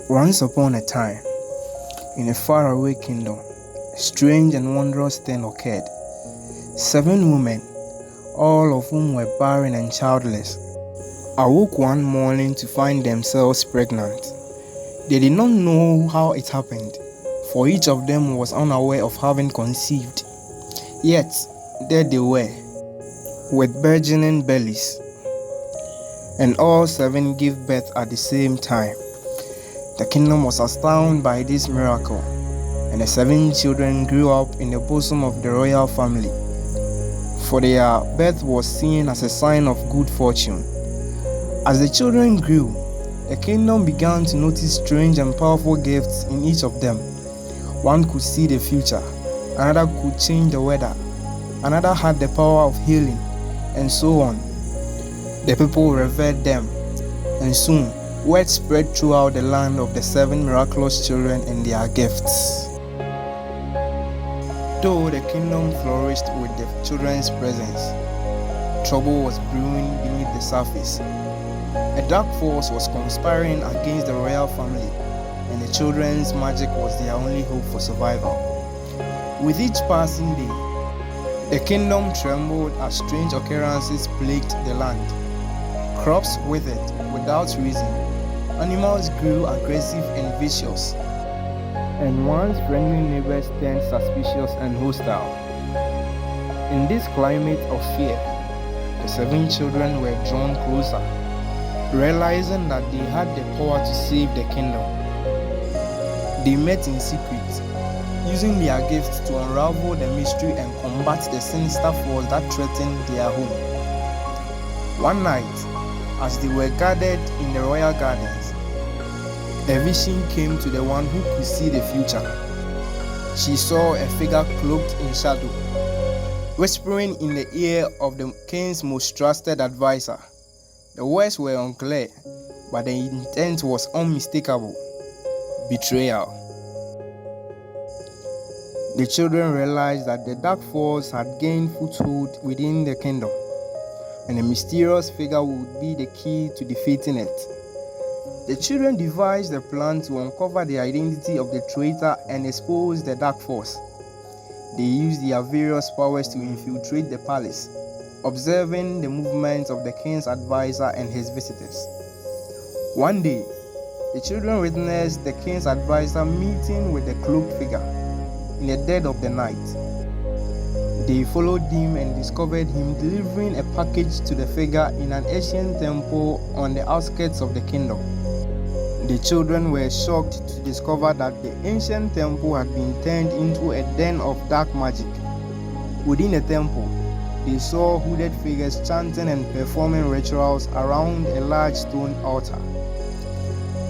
Once upon a time, in a faraway kingdom, a strange and wondrous thing occurred. 7 women, all of whom were barren and childless, awoke one morning to find themselves pregnant. They did not know how it happened, for each of them was unaware of having conceived. Yet, there they were, with burgeoning bellies, and all 7 gave birth at the same time. The kingdom was astounded by this miracle, and the 7 children grew up in the bosom of the royal family, for their birth was seen as a sign of good fortune. As the children grew, the kingdom began to notice strange and powerful gifts in each of them. One could see the future, another could change the weather, another had the power of healing, and so on. The people revered them, and soon word spread throughout the land of the 7 miraculous children and their gifts. Though the kingdom flourished with the children's presence, trouble was brewing beneath the surface. A dark force was conspiring against the royal family, and the children's magic was their only hope for survival. With each passing day, the kingdom trembled as strange occurrences plagued the land. Crops withered without reason, animals grew aggressive and vicious, and once friendly neighbors turned suspicious and hostile. In this climate of fear, the 7 children were drawn closer, realizing that they had the power to save the kingdom. They met in secret, using their gifts to unravel the mystery and combat the sinister force that threatened their home. One night, as they were gathered in the royal gardens, a vision came to the one who could see the future. She saw a figure cloaked in shadow, whispering in the ear of the king's most trusted advisor. The words were unclear, but the intent was unmistakable: betrayal. The children realized that the dark force had gained foothold within the kingdom, and a mysterious figure would be the key to defeating it. The children devised a plan to uncover the identity of the traitor and expose the dark force. They used their various powers to infiltrate the palace, observing the movements of the king's advisor and his visitors. One day, the children witnessed the king's advisor meeting with the cloaked figure in the dead of the night. They followed him and discovered him delivering a package to the figure in an ancient temple on the outskirts of the kingdom. The children were shocked to discover that the ancient temple had been turned into a den of dark magic. Within the temple, they saw hooded figures chanting and performing rituals around a large stone altar.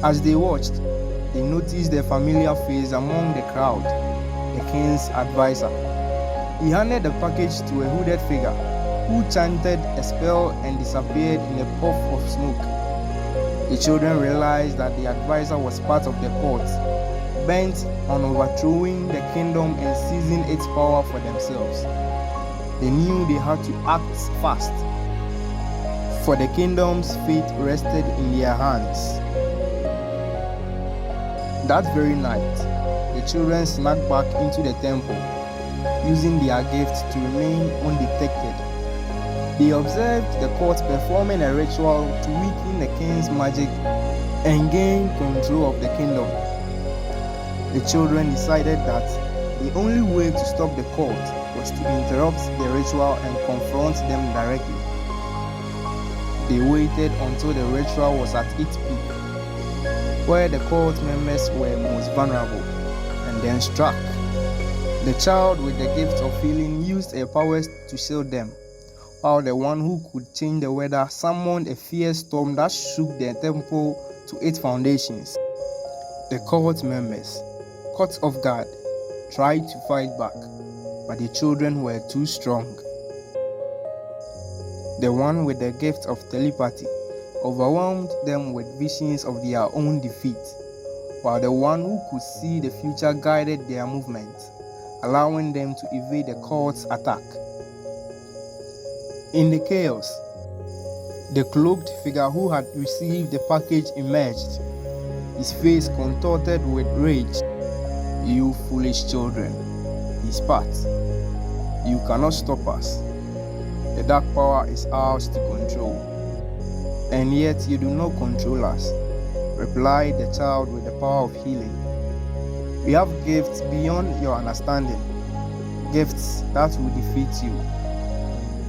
As they watched, they noticed a familiar face among the crowd: the king's advisor. He handed the package to a hooded figure, who chanted a spell and disappeared in a puff of smoke. The children realized that the advisor was part of the plot, bent on overthrowing the kingdom and seizing its power for themselves. They knew they had to act fast, for the kingdom's fate rested in their hands. That very night, the children snuck back into the temple, using their gifts to remain undetected. They observed the court performing a ritual to weaken the king's magic and gain control of the kingdom. The children decided that the only way to stop the court was to interrupt the ritual and confront them directly. They waited until the ritual was at its peak, where the court members were most vulnerable, and then struck. The child with the gift of healing used her powers to shield them, while the one who could change the weather summoned a fierce storm that shook the temple to its foundations. The court members, caught off guard, tried to fight back, but the children were too strong. The one with the gift of telepathy overwhelmed them with visions of their own defeat, while the one who could see the future guided their movements, allowing them to evade the court's attack. In the chaos, the cloaked figure who had received the package emerged. his face contorted with rage. "You foolish children," he spat. "You cannot stop us. The dark power is ours to control. And yet you do not control us," replied the child with the power of healing. "We have gifts beyond your understanding, gifts that will defeat you."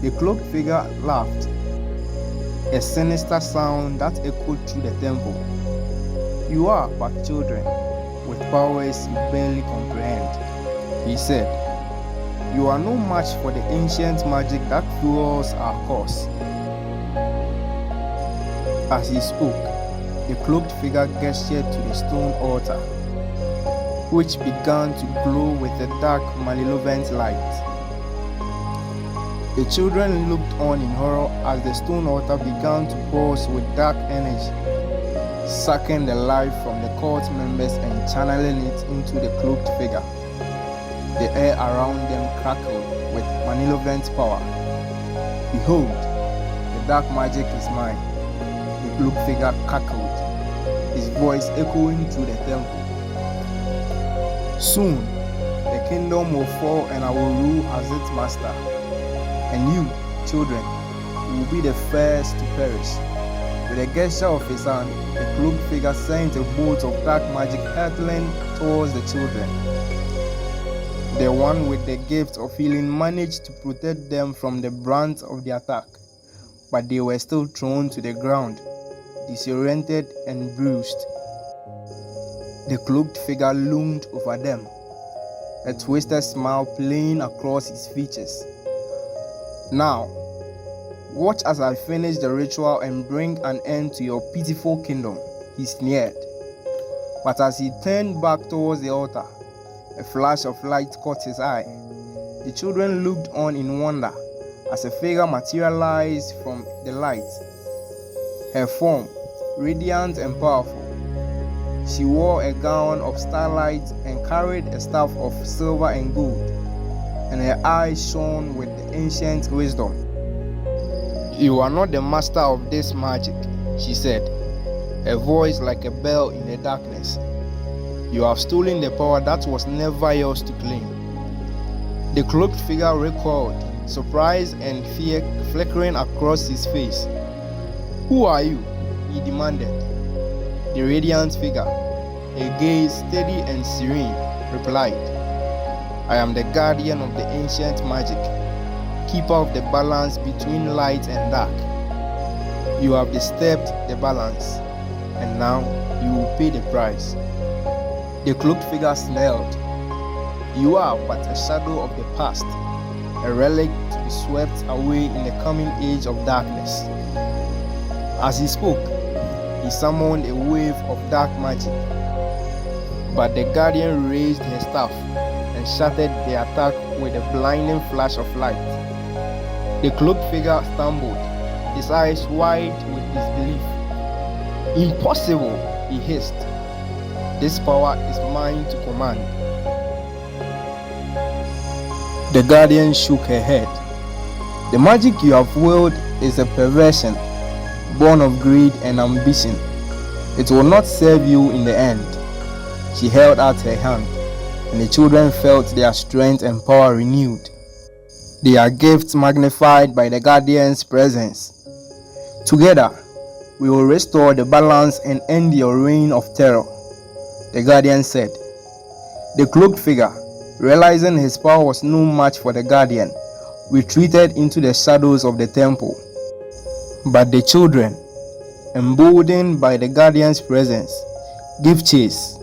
The cloaked figure laughed, a sinister sound that echoed through the temple. "You are but children, with powers you barely comprehend," he said. "You are no match for the ancient magic that fuels our cause." As he spoke, the cloaked figure gestured to the stone altar, which began to glow with a dark, malevolent light. The children looked on in horror as the stone altar began to pulse with dark energy, sucking the life from the cult members and channeling it into the cloaked figure. The air around them crackled with malevolent power. "Behold, the dark magic is mine," the cloaked figure cackled, his voice echoing through the temple. "Soon, the kingdom will fall and I will rule as its master. And you, children, will be the first to perish." With a gesture of his hand, the cloaked figure sent a bolt of dark magic hurtling towards the children. The one with the gift of healing managed to protect them from the brunt of the attack, but they were still thrown to the ground, disoriented and bruised. The cloaked figure loomed over them, a twisted smile playing across his features. "Now, watch as I finish the ritual and bring an end to your pitiful kingdom," he sneered. But as he turned back towards the altar, a flash of light caught his eye. The children looked on in wonder as a figure materialized from the light. Her form, radiant and powerful. She wore a gown of starlight and carried a staff of silver and gold, and her eyes shone with the ancient wisdom. "You are not the master of this magic," she said, her voice like a bell in the darkness. "You have stolen the power that was never yours to claim." The cloaked figure recoiled, surprise and fear flickering across his face. "Who are you?" he demanded. The radiant figure, a gaze steady and serene, replied, "I am the guardian of the ancient magic, keeper of the balance between light and dark. You have disturbed the balance, and now you will pay the price." The cloaked figure snarled, "You are but a shadow of the past, a relic to be swept away in the coming age of darkness." As he spoke, he summoned a wave of dark magic, but the guardian raised her staff and shattered the attack with a blinding flash of light. The cloaked figure stumbled, his eyes wide with disbelief. "Impossible," he hissed. "This power is mine to command." The guardian shook her head. "The magic you have willed is a perversion, born of greed and ambition. It will not serve you in the end." She held out her hand, and the children felt their strength and power renewed, their gifts magnified by the guardian's presence. "Together, we will restore the balance and end your reign of terror," the guardian said. The cloaked figure, realizing his power was no match for the guardian, retreated into the shadows of the temple. But the children, emboldened by the guardian's presence, gave chase,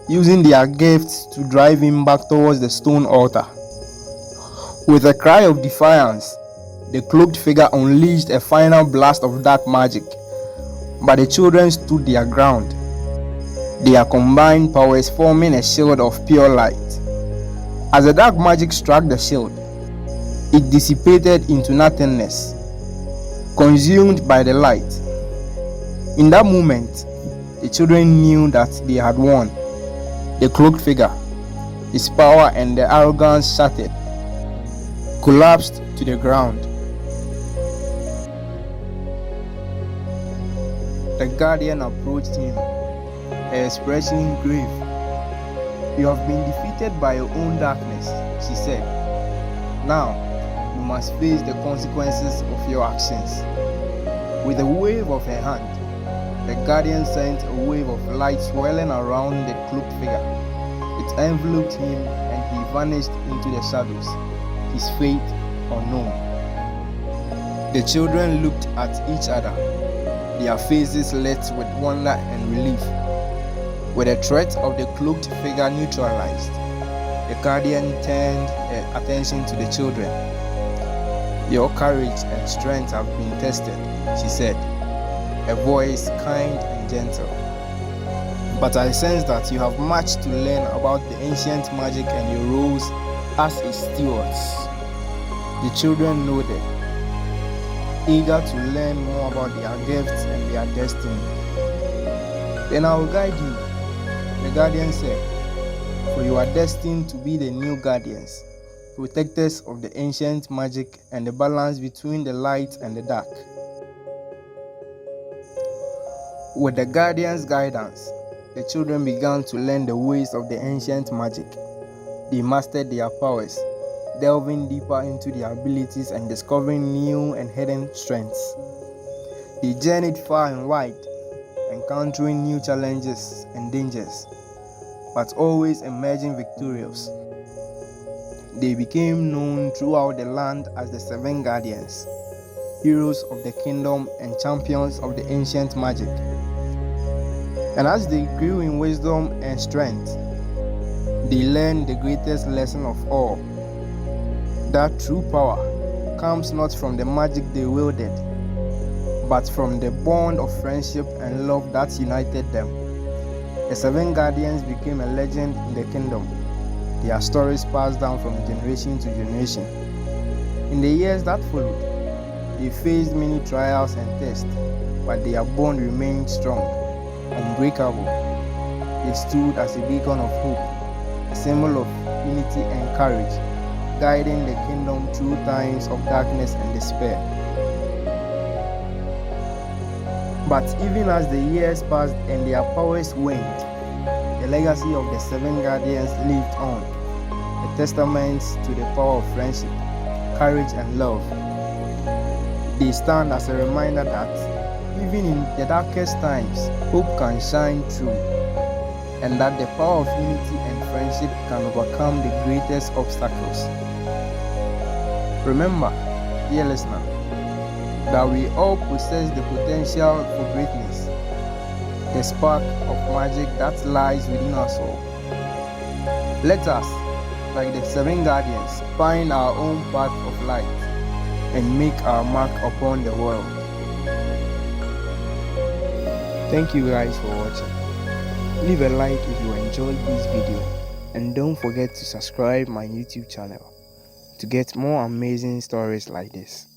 using their gifts to drive him back towards the stone altar. With a cry of defiance, the cloaked figure unleashed a final blast of dark magic, but the children stood their ground, their combined powers forming a shield of pure light. As the dark magic struck the shield, it dissipated into nothingness, consumed by the light. In that moment, the children knew that they had won. The cloaked figure, his power and the arrogance shattered, collapsed to the ground. The guardian approached him, her expression grave. "You have been defeated by your own darkness," she said. "Now, you must face the consequences of your actions." With a wave of her hand, the guardian sent a wave of light swirling around the cloaked figure. It enveloped him and he vanished into the shadows, his fate unknown. The children looked at each other, their faces lit with wonder and relief. With the threat of the cloaked figure neutralized, the guardian turned her attention to the children. "Your courage and strength have been tested," she said, her voice kind and gentle. "But I sense that you have much to learn about the ancient magic and your roles as its stewards." The children nodded, eager to learn more about their gifts and their destiny. "Then I will guide you," the guardian said, "for you are destined to be the new guardians, protectors of the ancient magic and the balance between the light and the dark." With the guardian's guidance, the children began to learn the ways of the ancient magic. They mastered their powers, delving deeper into their abilities and discovering new and hidden strengths. They journeyed far and wide, encountering new challenges and dangers, but always emerging victorious. They became known throughout the land as the Seven Guardians, heroes of the kingdom and champions of the ancient magic. And as they grew in wisdom and strength, they learned the greatest lesson of all, that true power comes not from the magic they wielded, but from the bond of friendship and love that united them. The Seven Guardians became a legend in the kingdom, their stories passed down from generation to generation. In the years that followed, they faced many trials and tests, but their bond remained strong, unbreakable. They stood as a beacon of hope, a symbol of unity and courage, guiding the kingdom through times of darkness and despair. But even as the years passed and their powers waned, the legacy of the Seven Guardians lived on, a testament to the power of friendship, courage, and love. They stand as a reminder that even in the darkest times, hope can shine through, and that the power of unity and friendship can overcome the greatest obstacles. Remember, dear listener, that we all possess the potential for greatness, the spark of magic that lies within us all. Let us, like the Seven Guardians, find our own path of light and make our mark upon the world. Thank you guys for watching. Leave a like if you enjoyed this video, and don't forget to subscribe my YouTube channel to get more amazing stories like this.